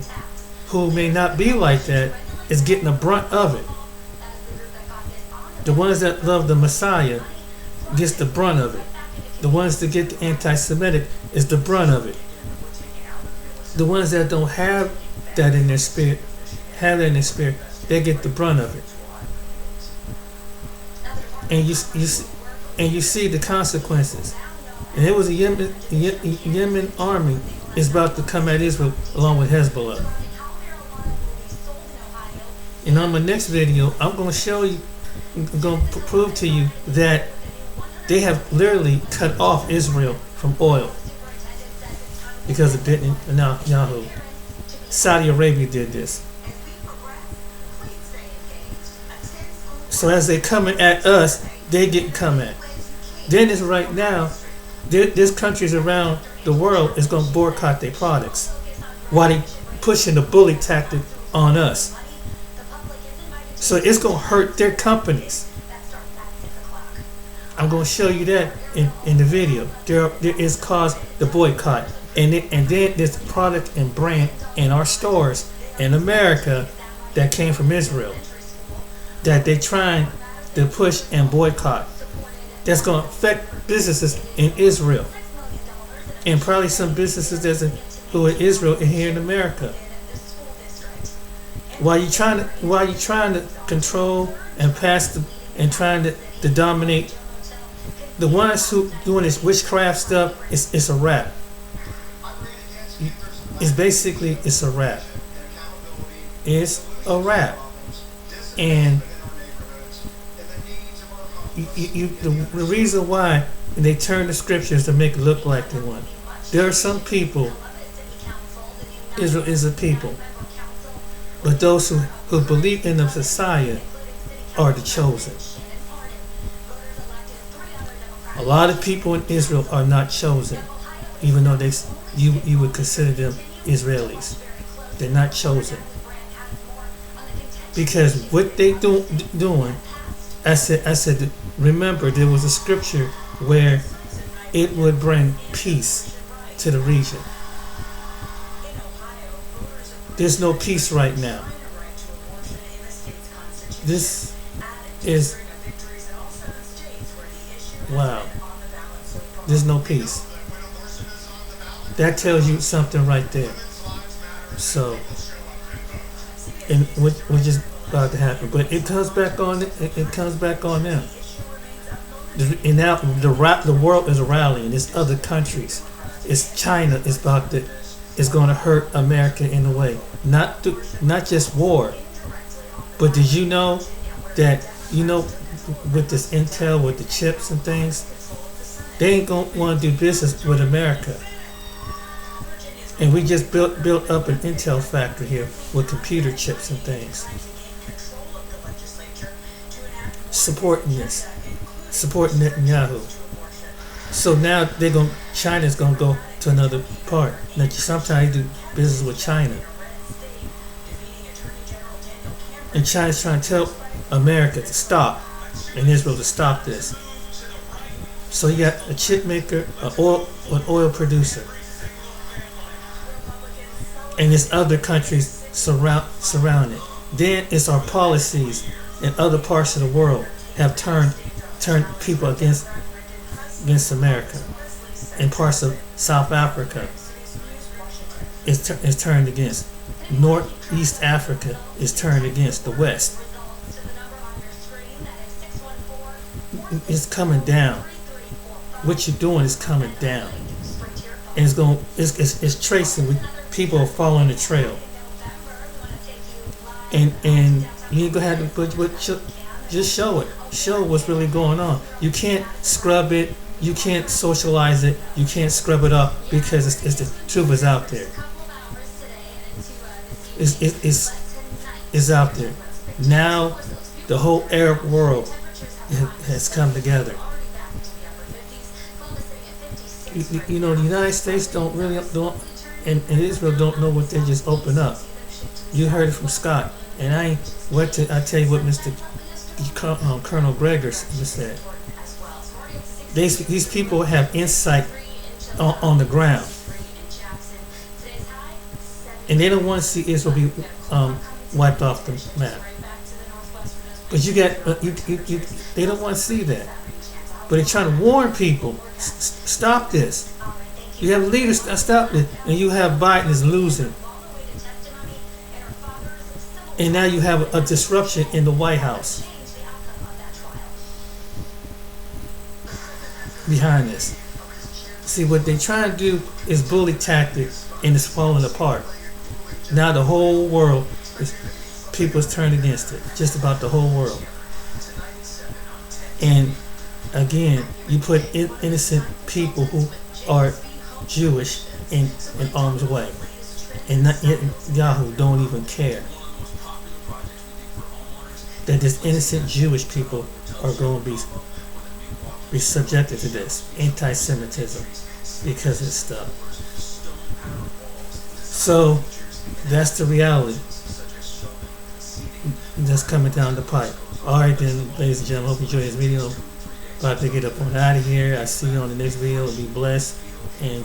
who may not be like that is getting the brunt of it. The ones that love the Messiah gets the brunt of it. The ones that get the anti-Semitic is the brunt of it. The ones that don't have that in their spirit, they get the brunt of it. And you see the consequences. And it was a Yemen army is about to come at Israel along with Hezbollah. And on my next video, I'm going to show you, I'm going to prove to you that they have literally cut off Israel from oil because of Netanyahu. Saudi Arabia did this. So as they coming at us, they get come at. Then it's right now, there's countries around the world is going to boycott their products while they pushing the bully tactic on us. So it's going to hurt their companies. I'm going to show you that in the video. There is caused the boycott. And then there's product and brand in our stores in America that came from Israel that they're trying to push and boycott. That's going to affect businesses in Israel. And probably some businesses who are in Israel and here in America. While you trying to control and pass and trying to dominate, the ones who doing this witchcraft stuff, it's a wrap. It's a wrap. It's a wrap. And the reason why they turn the scriptures to make it look like they want. There are some people, Israel is a people, but those who believe in the Messiah are the chosen. A lot of people in Israel are not chosen, even though you would consider them Israelis. They're not chosen. Because what they doing, I said, remember there was a scripture where it would bring peace to the region. There's no peace right now. This is, wow. There's no peace. That tells you something right there. So, and which is about to happen, but it comes back on it comes back on them. And now the world is rallying. It's other countries. It's China is going to hurt America in a way. Not just war, but did you know that with this intel with the chips and things, they ain't gonna want to do business with America. And we just built up an intel factory here with computer chips and things. Supporting Netanyahu. So now China's gonna go to another part. Now sometimes you do business with China. And China's trying to tell America to stop and Israel to stop this. So you got a chip maker, an oil producer. And there's other countries surrounding. Then it's our policies in other parts of the world have turned people against America. In parts of South Africa, it's turned against. Northeast Africa is turned against the West. It's coming down. What you're doing is coming down, and it's tracing. People are following the trail, and you ain't gonna have to but just show it. Show what's really going on. You can't scrub it. You can't socialize it. You can't scrub it off because it's the truth is out there. It's out there. Now the whole Arab world has come together. you know, the United States don't, and Israel don't know what they just opened up. You heard it from Scott, and I tell you what Mr. Colonel Gregor said. These people have insight on the ground, and they don't want to see Israel be wiped off the map. But you got they don't want to see that. But they're trying to warn people, stop this. You have leaders stop it, and you have Biden is losing. And now you have a disruption in the White House behind this. See, what they're trying to do is bully tactic, and it's falling apart. Now the whole world, people is turned against it. Just about the whole world. And again, you put innocent people who are Jewish in harm's way, and Yahoo don't even care that this innocent Jewish people are going to be subjected to this anti-Semitism because of this stuff. So that's the reality that's coming down the pipe. Alright then, ladies and gentlemen, hope you enjoyed this video. About to get up on out of here. I see you on the next video. Be blessed, and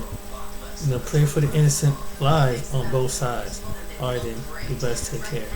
pray for the innocent lives on both sides. Alright then, be blessed. Take care.